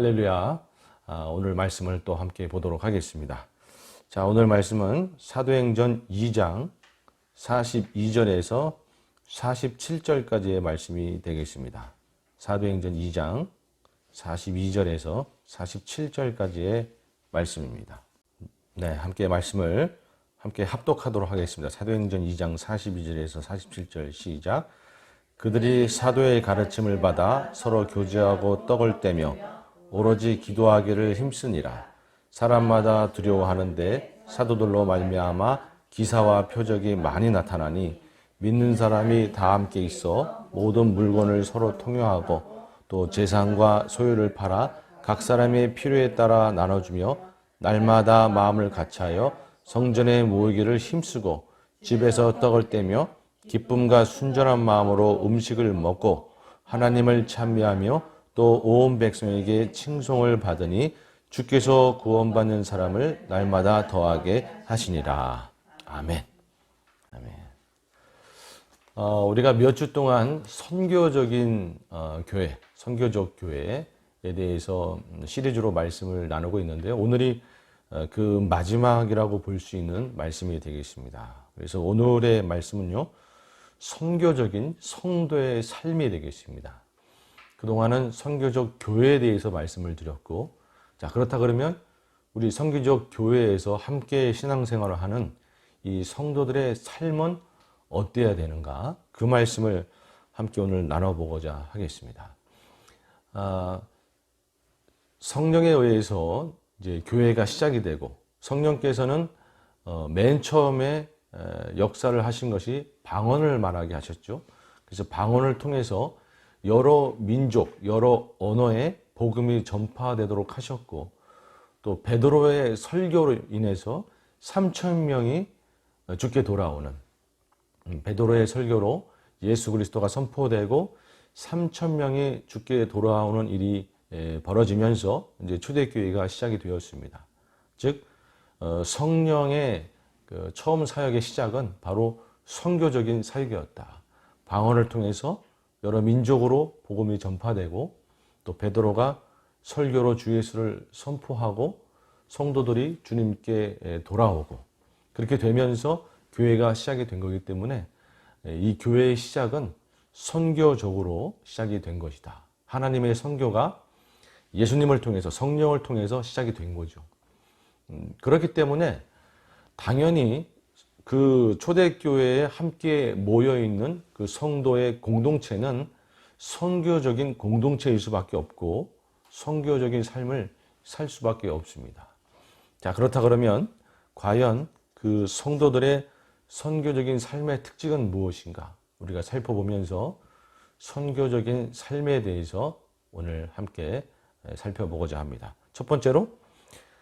할렐루야. 오늘 말씀을 또 함께 보도록 하겠습니다. 자, 오늘 말씀은 사도행전 2장 42절에서 47절까지의 말씀이 되겠습니다. 사도행전 2장 42절에서 47절까지의 말씀입니다. 네, 함께 말씀을 함께 합독하도록 하겠습니다. 사도행전 2장 42절에서 47절 시작. 그들이 사도의 가르침을 받아 서로 교제하고 떡을 떼며 오로지 기도하기를 힘쓰니라. 사람마다 두려워하는데 사도들로 말미암아 기사와 표적이 많이 나타나니 믿는 사람이 다 함께 있어 모든 물건을 서로 통용하고 또 재산과 소유를 팔아 각 사람의 필요에 따라 나눠주며 날마다 마음을 같이하여 성전에 모이기를 힘쓰고 집에서 떡을 떼며 기쁨과 순전한 마음으로 음식을 먹고 하나님을 찬미하며 또 온 백성에게 칭송을 받으니 주께서 구원받는 사람을 날마다 더하게 하시니라. 아멘. 아멘. 우리가 몇 주 동안 선교적인 교회, 선교적 교회에 대해서 시리즈로 말씀을 나누고 있는데요. 오늘이 그 마지막이라고 볼 수 있는 말씀이 되겠습니다. 그래서 오늘의 말씀은요, 선교적인 성도의 삶이 되겠습니다. 그동안은 선교적 교회에 대해서 말씀을 드렸고, 자, 그렇다 그러면 우리 선교적 교회에서 함께 신앙생활을 하는 이 성도들의 삶은 어때야 되는가? 그 말씀을 함께 오늘 나눠보고자 하겠습니다. 성령에 의해서 이제 교회가 시작이 되고, 성령께서는 맨 처음에 역사를 하신 것이 방언을 말하게 하셨죠. 그래서 방언을 통해서 여러 민족, 여러 언어의 복음이 전파되도록 하셨고, 또 베드로의 설교로 인해서 3,000명이 주께 돌아오는, 베드로의 설교로 예수 그리스도가 선포되고 3,000명이 주께 돌아오는 일이 벌어지면서 이제 초대교회가 시작이 되었습니다. 즉 성령의 처음 사역의 시작은 바로 선교적인 사역이었다. 방언을 통해서 여러 민족으로 복음이 전파되고 또 베드로가 설교로 주 예수를 선포하고 성도들이 주님께 돌아오고 그렇게 되면서 교회가 시작이 된 거기 때문에 이 교회의 시작은 선교적으로 시작이 된 것이다. 하나님의 선교가 예수님을 통해서 성령을 통해서 시작이 된 거죠. 그렇기 때문에 당연히 그 초대교회에 함께 모여있는 그 성도의 공동체는 선교적인 공동체일 수밖에 없고 선교적인 삶을 살 수밖에 없습니다. 자, 그렇다 그러면 과연 그 성도들의 선교적인 삶의 특징은 무엇인가? 우리가 살펴보면서 선교적인 삶에 대해서 오늘 함께 살펴보고자 합니다. 첫 번째로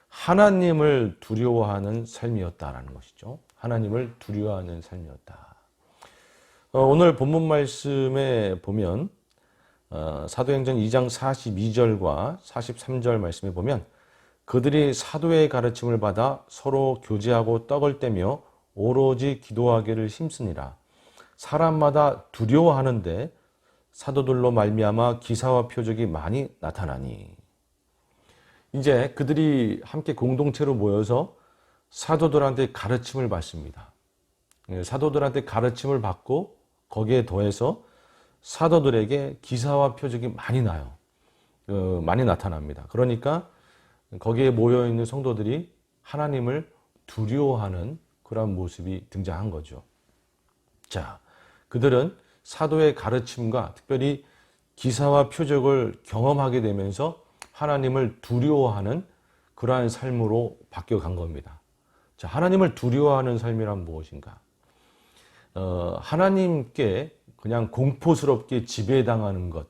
하나님을 두려워하는 삶이었다라는 것이죠. 하나님을 두려워하는 삶이었다. 오늘 본문 말씀에 보면 사도행전 2장 42절과 43절 말씀에 보면 그들이 사도의 가르침을 받아 서로 교제하고 떡을 떼며 오로지 기도하기를 힘쓰니라. 사람마다 두려워하는데 사도들로 말미암아 기사와 표적이 많이 나타나니. 이제 그들이 함께 공동체로 모여서 사도들한테 가르침을 받습니다. 사도들한테 가르침을 받고 거기에 더해서 사도들에게 기사와 표적이 많이 나요. 많이 나타납니다. 그러니까 거기에 모여있는 성도들이 하나님을 두려워하는 그런 모습이 등장한 거죠. 자, 그들은 사도의 가르침과 특별히 기사와 표적을 경험하게 되면서 하나님을 두려워하는 그러한 삶으로 바뀌어간 겁니다. 자, 하나님을 두려워하는 삶이란 무엇인가? 하나님께 그냥 공포스럽게 지배당하는 것,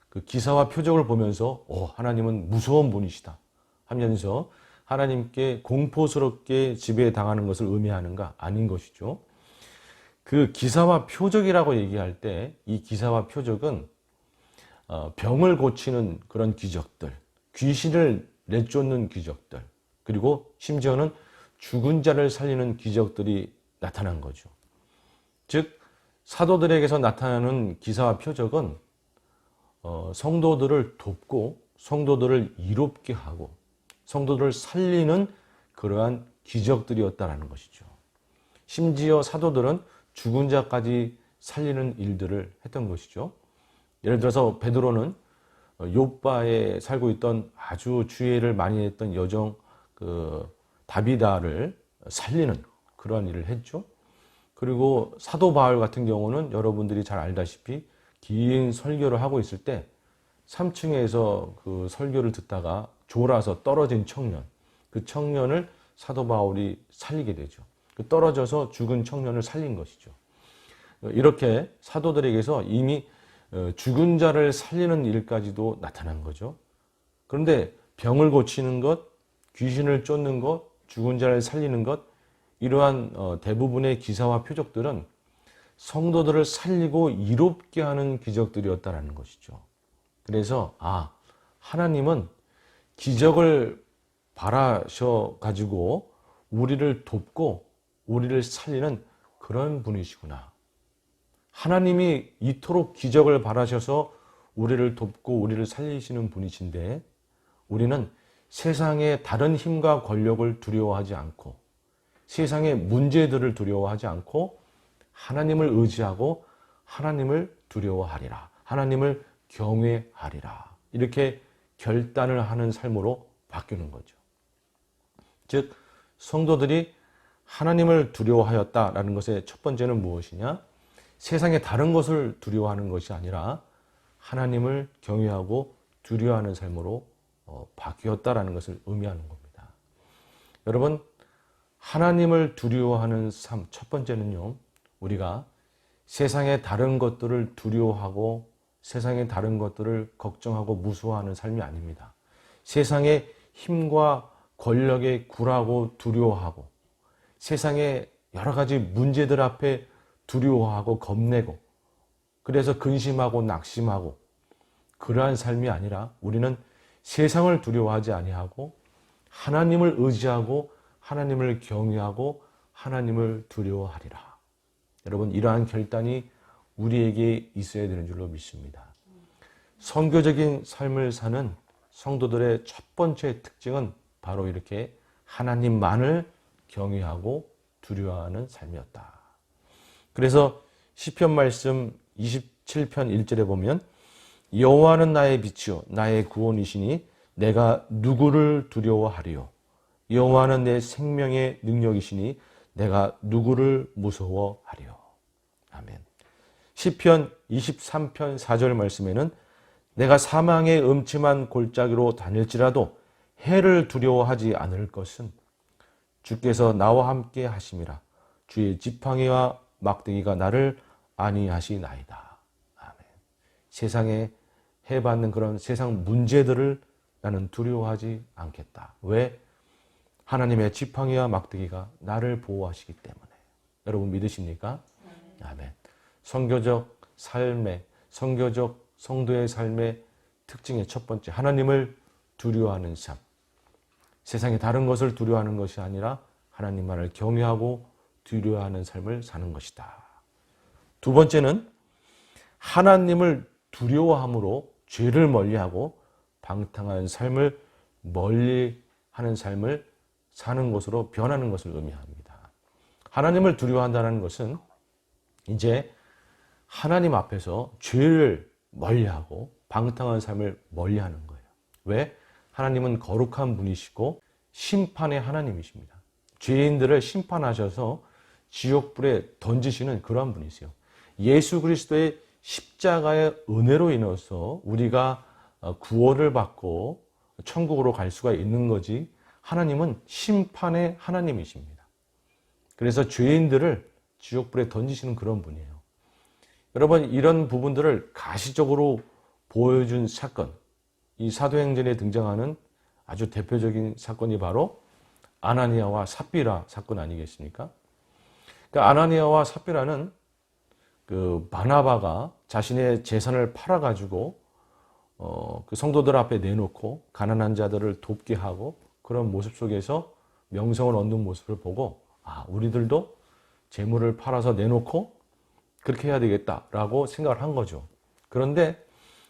그 기사와 표적을 보면서 하나님은 무서운 분이시다 하면서 하나님께 공포스럽게 지배당하는 것을 의미하는가? 아닌 것이죠. 그 기사와 표적이라고 얘기할 때 이 기사와 표적은 병을 고치는 그런 기적들, 귀신을 내쫓는 기적들, 그리고 심지어는 죽은 자를 살리는 기적들이 나타난 거죠. 즉 사도들에게서 나타나는 기사와 표적은 성도들을 돕고 성도들을 이롭게 하고 성도들을 살리는 그러한 기적들이었다라는 것이죠. 심지어 사도들은 죽은 자까지 살리는 일들을 했던 것이죠. 예를 들어서 베드로는 욥바에 살고 있던 아주 주의를 많이 했던 여정 다비다를 살리는 그러한 일을 했죠. 그리고 사도 바울 같은 경우는 여러분들이 잘 알다시피 긴 설교를 하고 있을 때 3층에서 그 설교를 듣다가 졸아서 떨어진 청년, 그 청년을 사도 바울이 살리게 되죠. 그 떨어져서 죽은 청년을 살린 것이죠. 이렇게 사도들에게서 이미 죽은 자를 살리는 일까지도 나타난 거죠. 그런데 병을 고치는 것, 귀신을 쫓는 것, 죽은 자를 살리는 것, 이러한 대부분의 기사와 표적들은 성도들을 살리고 이롭게 하는 기적들이었다라는 것이죠. 그래서 하나님은 기적을 바라셔 가지고 우리를 돕고 우리를 살리는 그런 분이시구나. 하나님이 이토록 기적을 바라셔서 우리를 돕고 우리를 살리시는 분이신데 우리는 세상의 다른 힘과 권력을 두려워하지 않고 세상의 문제들을 두려워하지 않고 하나님을 의지하고 하나님을 두려워하리라. 하나님을 경외하리라. 이렇게 결단을 하는 삶으로 바뀌는 거죠. 즉 성도들이 하나님을 두려워하였다라는 것의 첫 번째는 무엇이냐? 세상의 다른 것을 두려워하는 것이 아니라 하나님을 경외하고 두려워하는 삶으로 바뀌었다라는 것을 의미하는 겁니다. 여러분, 하나님을 두려워하는 삶, 첫 번째는요, 우리가 세상의 다른 것들을 두려워하고 세상의 다른 것들을 걱정하고 무서워하는 삶이 아닙니다. 세상의 힘과 권력에 굴하고 두려워하고 세상의 여러 가지 문제들 앞에 두려워하고 겁내고 그래서 근심하고 낙심하고 그러한 삶이 아니라 우리는 세상을 두려워하지 아니하고 하나님을 의지하고 하나님을 경외하고 하나님을 두려워하리라. 여러분, 이러한 결단이 우리에게 있어야 되는 줄로 믿습니다. 선교적인 삶을 사는 성도들의 첫 번째 특징은 바로 이렇게 하나님만을 경외하고 두려워하는 삶이었다. 그래서 시편 말씀 27편 1절에 보면 여호와는 나의 빛이요 나의 구원이시니 내가 누구를 두려워하리요. 여호와는 내 생명의 능력이시니 내가 누구를 무서워하리요. 아멘. 시편 23편 4절 말씀에는 내가 사망의 음침한 골짜기로 다닐지라도 해를 두려워하지 않을 것은 주께서 나와 함께 하심이라. 주의 지팡이와 막대기가 나를 안위하시나이다. 아멘. 세상에 해받는 그런 세상 문제들을 나는 두려워하지 않겠다. 왜? 하나님의 지팡이와 막대기가 나를 보호하시기 때문에. 여러분 믿으십니까? 아멘. 선교적 삶의, 선교적 성도의 삶의 특징의 첫 번째, 하나님을 두려워하는 삶. 세상의 다른 것을 두려워하는 것이 아니라 하나님만을 경외하고 두려워하는 삶을 사는 것이다. 두 번째는 하나님을 두려워함으로 죄를 멀리하고 방탕한 삶을 멀리하는 삶을 사는 것으로 변하는 것을 의미합니다. 하나님을 두려워한다는 것은 이제 하나님 앞에서 죄를 멀리하고 방탕한 삶을 멀리하는 거예요. 왜? 하나님은 거룩한 분이시고 심판의 하나님이십니다. 죄인들을 심판하셔서 지옥불에 던지시는 그러한 분이세요. 예수 그리스도의 십자가의 은혜로 인해서 우리가 구원을 받고 천국으로 갈 수가 있는 거지, 하나님은 심판의 하나님이십니다. 그래서 죄인들을 지옥불에 던지시는 그런 분이에요. 여러분, 이런 부분들을 가시적으로 보여준 사건, 이 사도행전에 등장하는 아주 대표적인 사건이 바로 아나니아와 삽비라 사건 아니겠습니까? 그러니까 아나니아와 삽비라는 그 바나바가 자신의 재산을 팔아가지고 그 성도들 앞에 내놓고 가난한 자들을 돕게 하고 그런 모습 속에서 명성을 얻는 모습을 보고 우리들도 재물을 팔아서 내놓고 그렇게 해야 되겠다라고 생각을 한 거죠. 그런데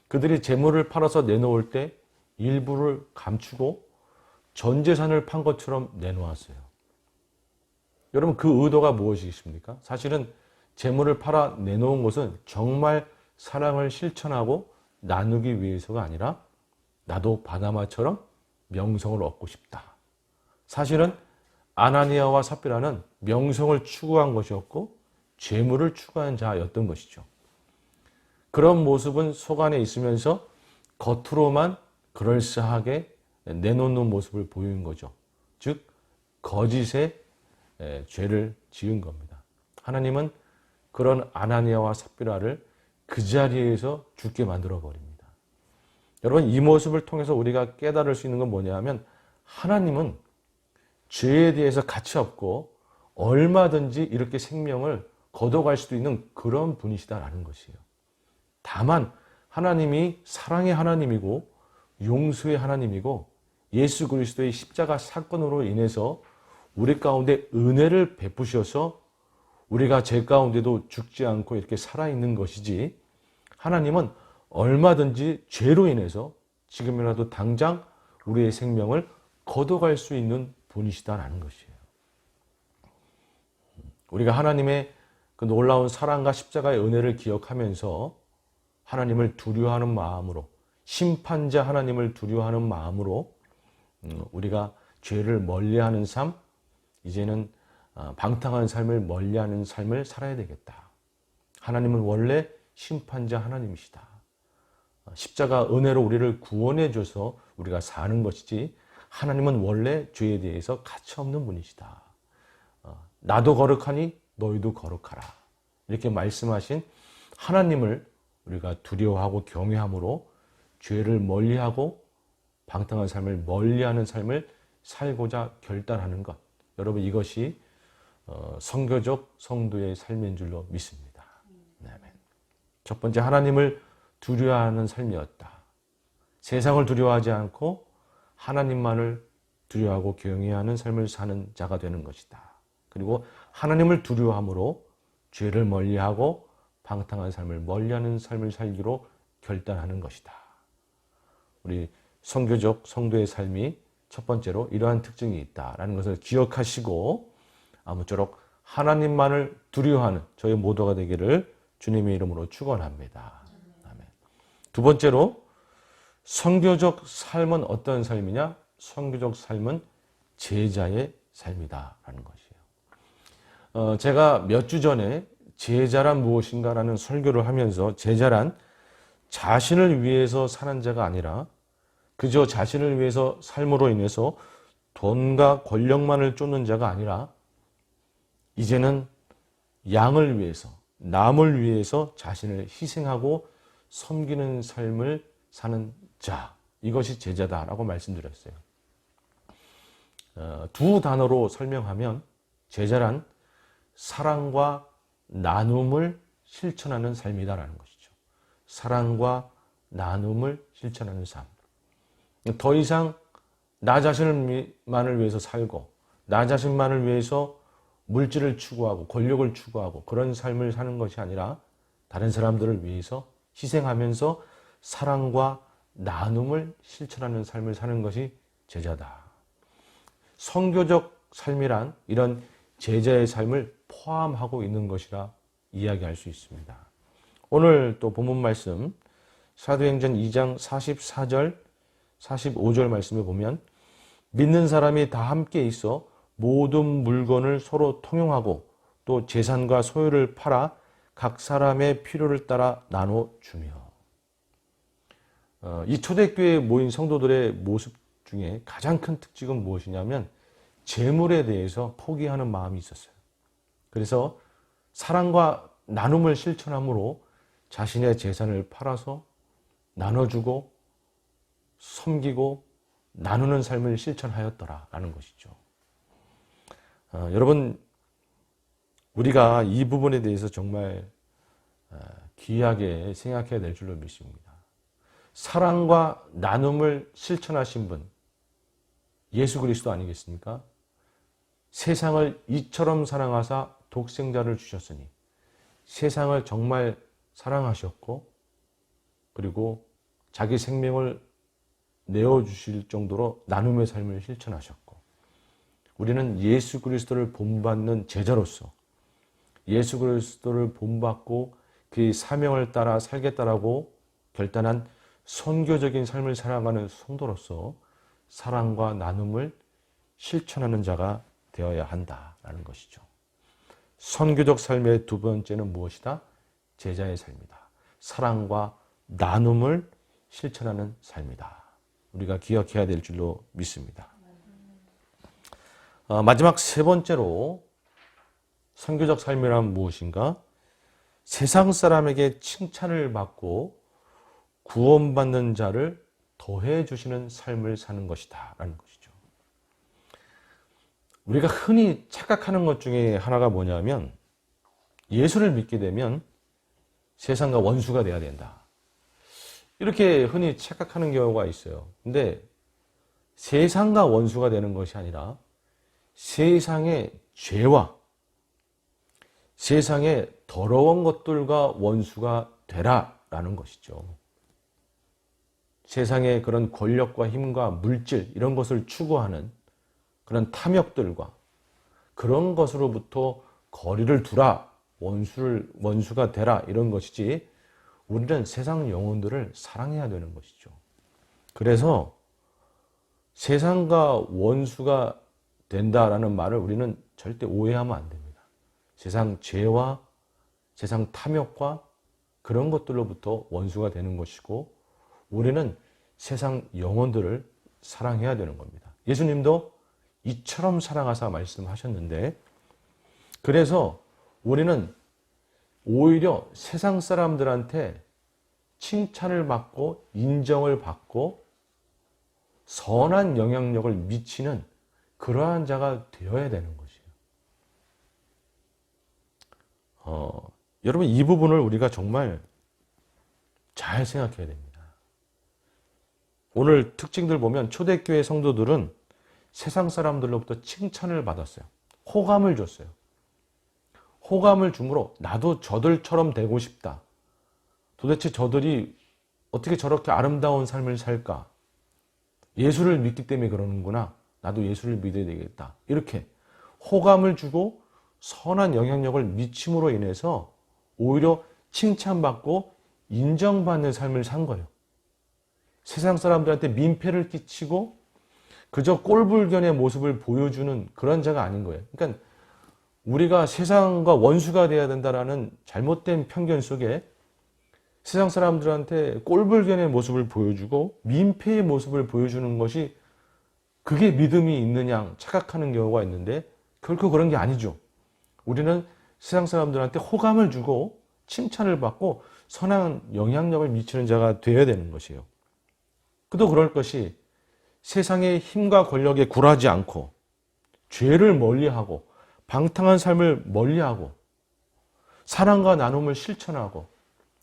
그들이 재물을 팔아서 내놓을 때 일부를 감추고 전 재산을 판 것처럼 내놓았어요. 여러분, 그 의도가 무엇이겠습니까? 사실은 재물을 팔아 내놓은 것은 정말 사랑을 실천하고 나누기 위해서가 아니라 나도 바나바처럼 명성을 얻고 싶다. 사실은 아나니아와 삽비라는 명성을 추구한 것이었고 재물을 추구한 자였던 것이죠. 그런 모습은 속 안에 있으면서 겉으로만 그럴싸하게 내놓는 모습을 보이는 거죠. 즉 거짓의 죄를 지은 겁니다. 하나님은 그런 아나니아와 삽비라를 그 자리에서 죽게 만들어 버립니다. 여러분, 이 모습을 통해서 우리가 깨달을 수 있는 건 뭐냐면 하나님은 죄에 대해서 가치 없고 얼마든지 이렇게 생명을 걷어갈 수도 있는 그런 분이시다라는 것이에요. 다만 하나님이 사랑의 하나님이고 용서의 하나님이고 예수 그리스도의 십자가 사건으로 인해서 우리 가운데 은혜를 베푸셔서 우리가 죄 가운데도 죽지 않고 이렇게 살아있는 것이지, 하나님은 얼마든지 죄로 인해서 지금이라도 당장 우리의 생명을 걷어갈 수 있는 분이시다라는 것이에요. 우리가 하나님의 그 놀라운 사랑과 십자가의 은혜를 기억하면서 하나님을 두려워하는 마음으로, 심판자 하나님을 두려워하는 마음으로 우리가 죄를 멀리하는 삶, 이제는 방탕한 삶을 멀리하는 삶을 살아야 되겠다. 하나님은 원래 심판자 하나님이시다. 십자가 은혜로 우리를 구원해 줘서 우리가 사는 것이지, 하나님은 원래 죄에 대해서 가차없는 분이시다. 나도 거룩하니 너희도 거룩하라. 이렇게 말씀하신 하나님을 우리가 두려워하고 경외함으로 죄를 멀리하고 방탕한 삶을 멀리하는 삶을 살고자 결단하는 것. 여러분, 이것이 선교적 성도의 삶인 줄로 믿습니다. 아멘. 첫 번째, 하나님을 두려워하는 삶이었다. 세상을 두려워하지 않고 하나님만을 두려워하고 경외하는 삶을 사는 자가 되는 것이다. 그리고 하나님을 두려워함으로 죄를 멀리하고 방탕한 삶을 멀리하는 삶을 살기로 결단하는 것이다. 우리 선교적 성도의 삶이 첫 번째로 이러한 특징이 있다라는 것을 기억하시고 아무쪼록 하나님만을 두려워하는 저희 모두가 되기를 주님의 이름으로 축원합니다. 아멘. 두 번째로, 선교적 삶은 어떤 삶이냐? 선교적 삶은 제자의 삶이다라는 것이에요. 제가 몇 주 전에 제자란 무엇인가라는 설교를 하면서, 제자란 자신을 위해서 사는 자가 아니라 그저 자신을 위해서 삶으로 인해서 돈과 권력만을 쫓는 자가 아니라 이제는 양을 위해서, 남을 위해서 자신을 희생하고 섬기는 삶을 사는 자, 이것이 제자다라고 말씀드렸어요. 두 단어로 설명하면 제자란 사랑과 나눔을 실천하는 삶이다라는 것이죠. 사랑과 나눔을 실천하는 삶. 더 이상 나 자신만을 위해서 살고 나 자신만을 위해서 물질을 추구하고 권력을 추구하고 그런 삶을 사는 것이 아니라 다른 사람들을 위해서 희생하면서 사랑과 나눔을 실천하는 삶을 사는 것이 제자다. 선교적 삶이란 이런 제자의 삶을 포함하고 있는 것이라 이야기할 수 있습니다. 오늘 또 본문 말씀 사도행전 2장 44절 45절 말씀에 보면, 믿는 사람이 다 함께 있어 모든 물건을 서로 통용하고 또 재산과 소유를 팔아 각 사람의 필요를 따라 나눠주며. 이 초대교회에 모인 성도들의 모습 중에 가장 큰 특징은 무엇이냐면 재물에 대해서 포기하는 마음이 있었어요. 그래서 사랑과 나눔을 실천함으로 자신의 재산을 팔아서 나눠주고 섬기고 나누는 삶을 실천하였더라라는 것이죠. 여러분, 우리가 이 부분에 대해서 정말 귀하게 생각해야 될 줄로 믿습니다. 사랑과 나눔을 실천하신 분, 예수 그리스도 아니겠습니까? 세상을 이처럼 사랑하사 독생자를 주셨으니 세상을 정말 사랑하셨고, 그리고 자기 생명을 내어주실 정도로 나눔의 삶을 실천하셨고, 우리는 예수 그리스도를 본받는 제자로서 예수 그리스도를 본받고 그의 사명을 따라 살겠다라고 결단한 선교적인 삶을 살아가는 성도로서 사랑과 나눔을 실천하는 자가 되어야 한다라는 것이죠. 선교적 삶의 두 번째는 무엇이다? 제자의 삶이다. 사랑과 나눔을 실천하는 삶이다. 우리가 기억해야 될 줄로 믿습니다. 마지막 세 번째로 선교적 삶이란 무엇인가? 세상 사람에게 칭찬을 받고 구원받는 자를 더해 주시는 삶을 사는 것이다 라는 것이죠. 우리가 흔히 착각하는 것 중에 하나가 뭐냐면, 예수를 믿게 되면 세상과 원수가 돼야 된다, 이렇게 흔히 착각하는 경우가 있어요. 근데 세상과 원수가 되는 것이 아니라 세상의 죄와 세상의 더러운 것들과 원수가 되라라는 것이죠. 세상의 그런 권력과 힘과 물질, 이런 것을 추구하는 그런 탐욕들과 그런 것으로부터 거리를 두라, 원수가 되라, 이런 것이지, 우리는 세상 영혼들을 사랑해야 되는 것이죠. 그래서 세상과 원수가 된다라는 말을 우리는 절대 오해하면 안 됩니다. 세상 죄와 세상 탐욕과 그런 것들로부터 원수가 되는 것이고, 우리는 세상 영혼들을 사랑해야 되는 겁니다. 예수님도 이처럼 살아가사 말씀하셨는데, 그래서 우리는 오히려 세상 사람들한테 칭찬을 받고 인정을 받고 선한 영향력을 미치는 그러한 자가 되어야 되는 것이에요. 여러분, 이 부분을 우리가 정말 잘 생각해야 됩니다. 오늘 특징들 보면 초대교회 성도들은 세상 사람들로부터 칭찬을 받았어요. 호감을 줬어요. 호감을 주므로 나도 저들처럼 되고 싶다. 도대체 저들이 어떻게 저렇게 아름다운 삶을 살까? 예수를 믿기 때문에 그러는구나. 나도 예수를 믿어야 되겠다. 이렇게 호감을 주고 선한 영향력을 미침으로 인해서 오히려 칭찬받고 인정받는 삶을 산 거예요. 세상 사람들한테 민폐를 끼치고 그저 꼴불견의 모습을 보여주는 그런 자가 아닌 거예요. 그러니까 우리가 세상과 원수가 되어야 된다라는 잘못된 편견 속에 세상 사람들한테 꼴불견의 모습을 보여주고 민폐의 모습을 보여주는 것이 그게 믿음이 있느냐 착각하는 경우가 있는데, 결코 그런 게 아니죠. 우리는 세상 사람들한테 호감을 주고 칭찬을 받고 선한 영향력을 미치는 자가 되어야 되는 것이에요. 그도 그럴 것이 세상의 힘과 권력에 굴하지 않고 죄를 멀리하고 방탕한 삶을 멀리하고 사랑과 나눔을 실천하고,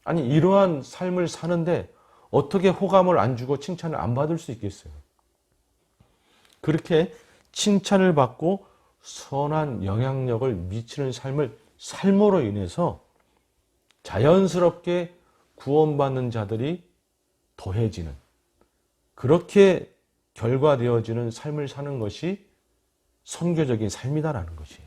아니 이러한 삶을 사는데 어떻게 호감을 안 주고 칭찬을 안 받을 수 있겠어요? 그렇게 칭찬을 받고 선한 영향력을 미치는 삶을 삶으로 인해서 자연스럽게 구원받는 자들이 더해지는, 그렇게 결과되어지는 삶을 사는 것이 선교적인 삶이다라는 것이에요.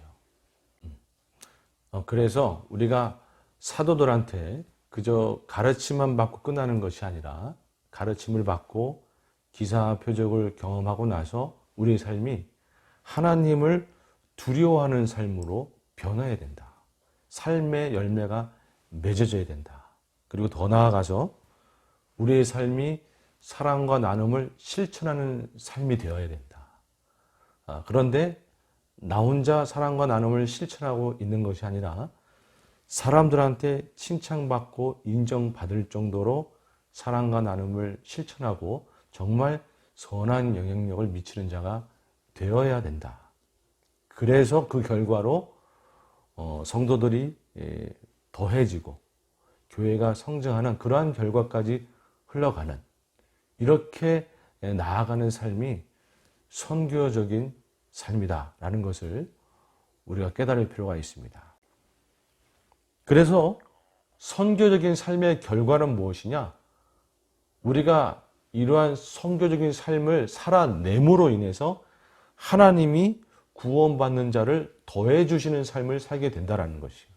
그래서 우리가 사도들한테 그저 가르침만 받고 끝나는 것이 아니라 가르침을 받고 기사 표적을 경험하고 나서 우리의 삶이 하나님을 두려워하는 삶으로 변해야 된다. 삶의 열매가 맺어져야 된다. 그리고 더 나아가서 우리의 삶이 사랑과 나눔을 실천하는 삶이 되어야 된다. 그런데 나 혼자 사랑과 나눔을 실천하고 있는 것이 아니라 사람들한테 칭찬받고 인정받을 정도로 사랑과 나눔을 실천하고 정말 선한 영향력을 미치는 자가 되어야 된다. 그래서 그 결과로 성도들이 더해지고 교회가 성장하는 그러한 결과까지 흘러가는, 이렇게 나아가는 삶이 선교적인 삶이다라는 것을 우리가 깨달을 필요가 있습니다. 그래서 선교적인 삶의 결과는 무엇이냐? 우리가 이러한 선교적인 삶을 살아냄으로 인해서 하나님이 구원받는 자를 더해 주시는 삶을 살게 된다라는 것이에요.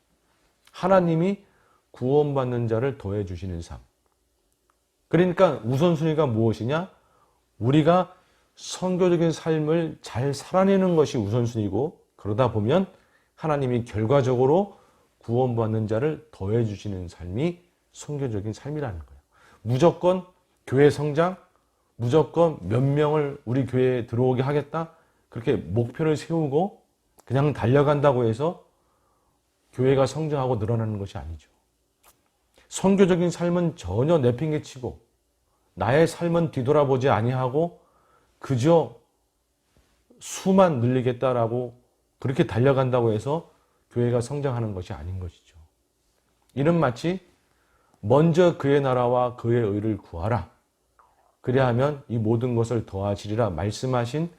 하나님이 구원받는 자를 더해 주시는 삶. 그러니까 우선순위가 무엇이냐? 우리가 선교적인 삶을 잘 살아내는 것이 우선순위고, 그러다 보면 하나님이 결과적으로 구원받는 자를 더해 주시는 삶이 선교적인 삶이라는 거예요. 무조건 교회 성장, 무조건 몇 명을 우리 교회에 들어오게 하겠다, 그렇게 목표를 세우고 그냥 달려간다고 해서 교회가 성장하고 늘어나는 것이 아니죠. 선교적인 삶은 전혀 내팽개치고 나의 삶은 뒤돌아보지 아니하고 그저 수만 늘리겠다라고 그렇게 달려간다고 해서 교회가 성장하는 것이 아닌 것이죠. 이는 마치 먼저 그의 나라와 그의 의를 구하라. 그래야 하면 이 모든 것을 더하시리라 말씀하신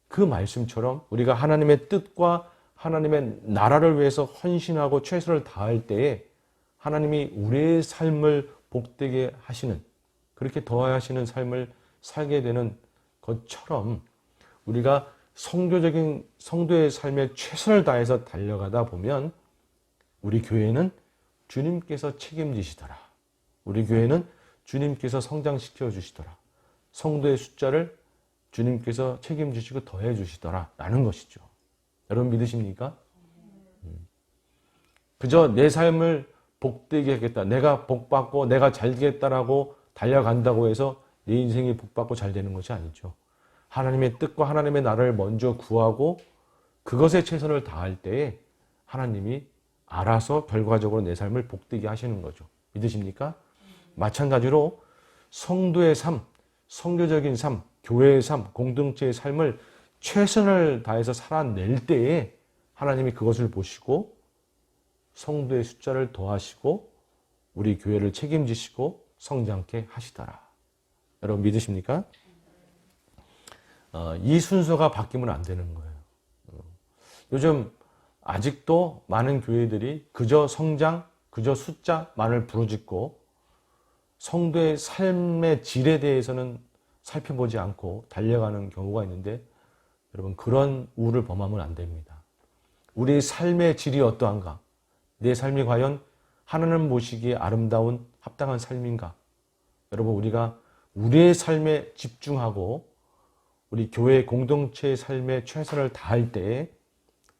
그 말씀처럼 우리가 하나님의 뜻과 하나님의 나라를 위해서 헌신하고 최선을 다할 때에 하나님이 우리의 삶을 복되게 하시는, 그렇게 더하시는 삶을 살게 되는 것처럼 우리가 성교적인 성도의 삶에 최선을 다해서 달려가다 보면 우리 교회는 주님께서 책임지시더라. 우리 교회는 주님께서 성장시켜 주시더라. 성도의 숫자를 주님께서 책임지시고 더해 주시더라 라는 것이죠. 여러분 믿으십니까? 그저 내 삶을 복되게 하겠다, 내가 복받고 내가 잘 되겠다라고 달려간다고 해서 내 인생이 복받고 잘 되는 것이 아니죠. 하나님의 뜻과 하나님의 나라를 먼저 구하고 그것에 최선을 다할 때에 하나님이 알아서 결과적으로 내 삶을 복되게 하시는 거죠. 믿으십니까? 마찬가지로 성도의 삶, 선교적인 삶, 교회의 삶, 공동체의 삶을 최선을 다해서 살아낼 때에 하나님이 그것을 보시고 성도의 숫자를 더하시고 우리 교회를 책임지시고 성장케 하시더라. 여러분 믿으십니까? 이 순서가 바뀌면 안 되는 거예요. 요즘 아직도 많은 교회들이 그저 성장, 그저 숫자만을 부르짖고 성도의 삶의 질에 대해서는 살펴보지 않고 달려가는 경우가 있는데, 여러분 그런 우를 범하면 안 됩니다. 우리 삶의 질이 어떠한가? 내 삶이 과연 하나님 보시기에 아름다운 합당한 삶인가? 여러분 우리가 우리의 삶에 집중하고 우리 교회 공동체의 삶에 최선을 다할 때에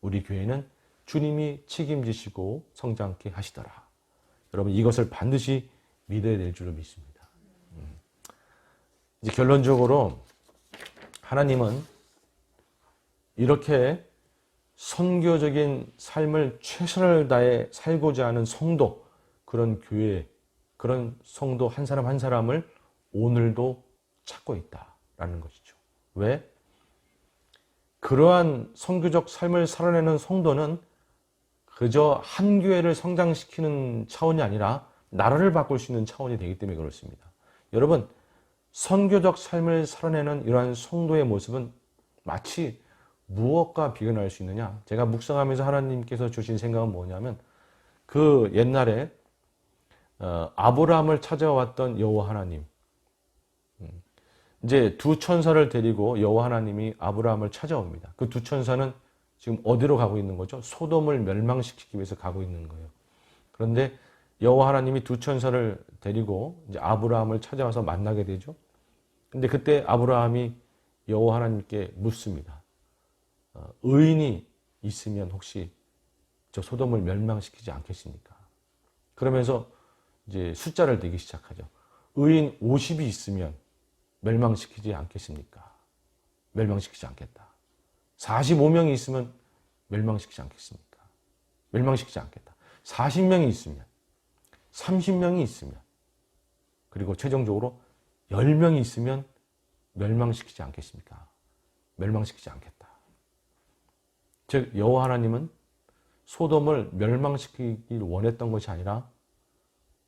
우리 교회는 주님이 책임지시고 성장케 하시더라. 여러분 이것을 반드시 믿어야 될 줄로 믿습니다. 이제 결론적으로 하나님은 이렇게 선교적인 삶을 최선을 다해 살고자 하는 성도, 그런 교회, 그런 성도 한 사람 한 사람을 오늘도 찾고 있다라는 것이죠. 왜? 그러한 선교적 삶을 살아내는 성도는 그저 한 교회를 성장시키는 차원이 아니라 나라를 바꿀 수 있는 차원이 되기 때문에 그렇습니다. 여러분, 선교적 삶을 살아내는 이러한 성도의 모습은 마치 무엇과 비교할 수 있느냐? 제가 묵상하면서 하나님께서 주신 생각은 뭐냐면, 그 옛날에 아브라함을 찾아왔던 여호와 하나님, 이제 두 천사를 데리고 여호와 하나님이 아브라함을 찾아옵니다. 그 두 천사는 지금 어디로 가고 있는 거죠? 소돔을 멸망시키기 위해서 가고 있는 거예요. 그런데 여호와 하나님이 두 천사를 데리고 이제 아브라함을 찾아와서 만나게 되죠. 근데 그때 아브라함이 여호와 하나님께 묻습니다. 의인이 있으면 혹시 저 소돔을 멸망시키지 않겠습니까? 그러면서 이제 숫자를 대기 시작하죠. 의인 50이 있으면 멸망시키지 않겠습니까? 멸망시키지 않겠다. 45명이 있으면 멸망시키지 않겠습니까? 멸망시키지 않겠다. 40명이 있으면, 30명이 있으면, 그리고 최종적으로 10명이 있으면 멸망시키지 않겠습니까? 멸망시키지 않겠다. 즉 여호와 하나님은 소돔을 멸망시키길 원했던 것이 아니라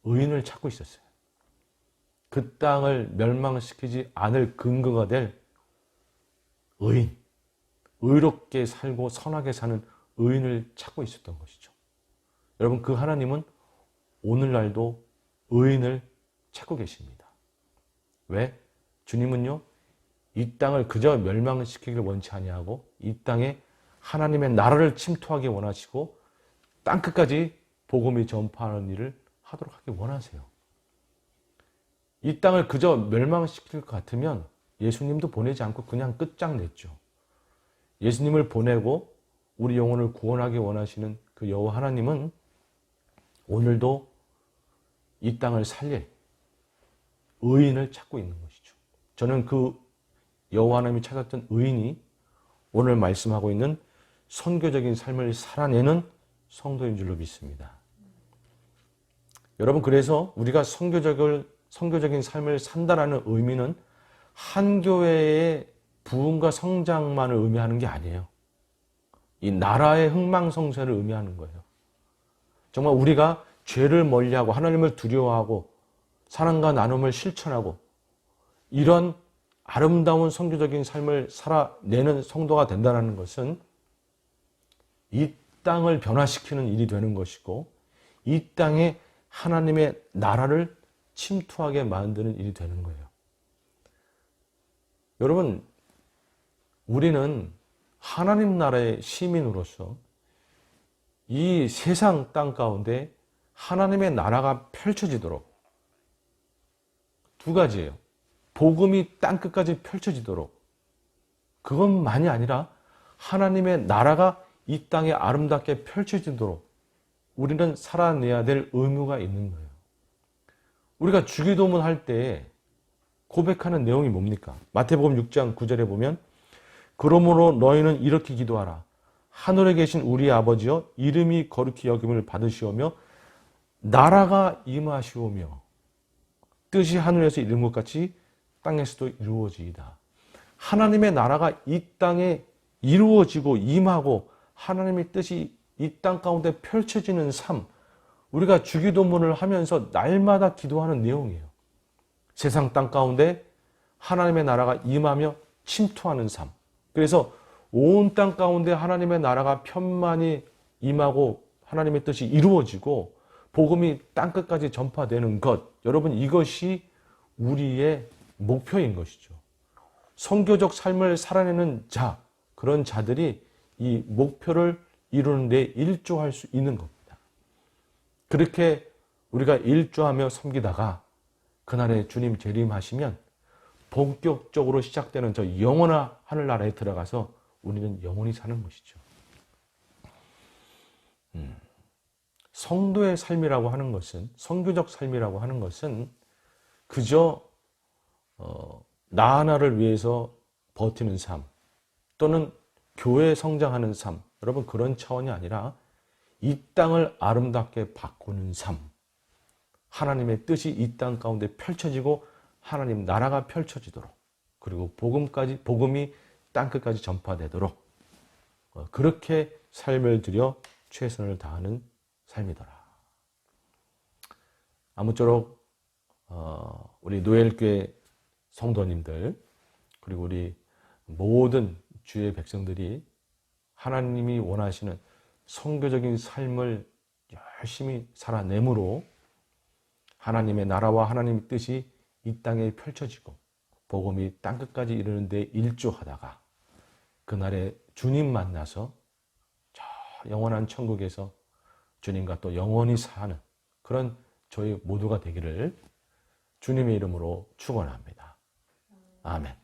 의인을 찾고 있었어요. 그 땅을 멸망시키지 않을 근거가 될 의인, 의롭게 살고 선하게 사는 의인을 찾고 있었던 것이죠. 여러분 그 하나님은 오늘날도 의인을 찾고 계십니다. 왜? 주님은요, 이 땅을 그저 멸망시키기를 원치 아니하고 이 땅에 하나님의 나라를 침투하기 원하시고 땅끝까지 복음이 전파하는 일을 하도록 하기 원하세요. 이 땅을 그저 멸망시킬 것 같으면 예수님도 보내지 않고 그냥 끝장냈죠. 예수님을 보내고 우리 영혼을 구원하기 원하시는 그 여호와 하나님은 오늘도 이 땅을 살릴 의인을 찾고 있는 것이죠. 저는 그 여호와 하나님이 찾았던 의인이 오늘 말씀하고 있는 선교적인 삶을 살아내는 성도인 줄로 믿습니다. 여러분, 그래서 우리가 선교적인 삶을 산다라는 의미는 한 교회의 부흥과 성장만을 의미하는 게 아니에요. 이 나라의 흥망성쇠를 의미하는 거예요. 정말 우리가 죄를 멀리하고 하나님을 두려워하고 사랑과 나눔을 실천하고 이런 아름다운 선교적인 삶을 살아내는 성도가 된다는 것은 이 땅을 변화시키는 일이 되는 것이고 이 땅에 하나님의 나라를 침투하게 만드는 일이 되는 거예요. 여러분, 우리는 하나님 나라의 시민으로서 이 세상 땅 가운데 하나님의 나라가 펼쳐지도록 두 가지예요. 복음이 땅끝까지 펼쳐지도록, 그것만이 아니라 하나님의 나라가 이 땅에 아름답게 펼쳐지도록 우리는 살아내야 될 의무가 있는 거예요. 우리가 주기도문 할 때 고백하는 내용이 뭡니까? 마태복음 6장 9절에 보면 그러므로 너희는 이렇게 기도하라. 하늘에 계신 우리 아버지여, 이름이 거룩히 여김을 받으시오며 나라가 임하시오며 뜻이 하늘에서 이룬 것 같이 땅에서도 이루어지이다. 하나님의 나라가 이 땅에 이루어지고 임하고 하나님의 뜻이 이 땅 가운데 펼쳐지는 삶, 우리가 주기도문을 하면서 날마다 기도하는 내용이에요. 세상 땅 가운데 하나님의 나라가 임하며 침투하는 삶. 그래서 온 땅 가운데 하나님의 나라가 편만히 임하고 하나님의 뜻이 이루어지고 복음이 땅끝까지 전파되는 것. 여러분, 이것이 우리의 목표인 것이죠. 선교적 삶을 살아내는 자, 그런 자들이 이 목표를 이루는 데 일조할 수 있는 겁니다. 그렇게 우리가 일조하며 섬기다가 그날에 주님 재림하시면 본격적으로 시작되는 저 영원한 하늘나라에 들어가서 우리는 영원히 사는 것이죠. 성도의 삶이라고 하는 것은, 선교적 삶이라고 하는 것은 그저 나 하나를 위해서 버티는 삶 또는 교회 성장하는 삶, 여러분 그런 차원이 아니라 이 땅을 아름답게 바꾸는 삶, 하나님의 뜻이 이 땅 가운데 펼쳐지고 하나님 나라가 펼쳐지도록, 그리고 복음이 땅끝까지 전파되도록 그렇게 삶을 들여 최선을 다하는 삶이더라. 아무쪼록 우리 노엘교회 성도님들 그리고 우리 모든 주의 백성들이 하나님이 원하시는 선교적인 삶을 열심히 살아내므로 하나님의 나라와 하나님의 뜻이 이 땅에 펼쳐지고 복음이 땅끝까지 이르는 데 일조하다가 그날에 주님 만나서 저 영원한 천국에서 주님과 또 영원히 사는 그런 저희 모두가 되기를 주님의 이름으로 축원합니다. 아멘.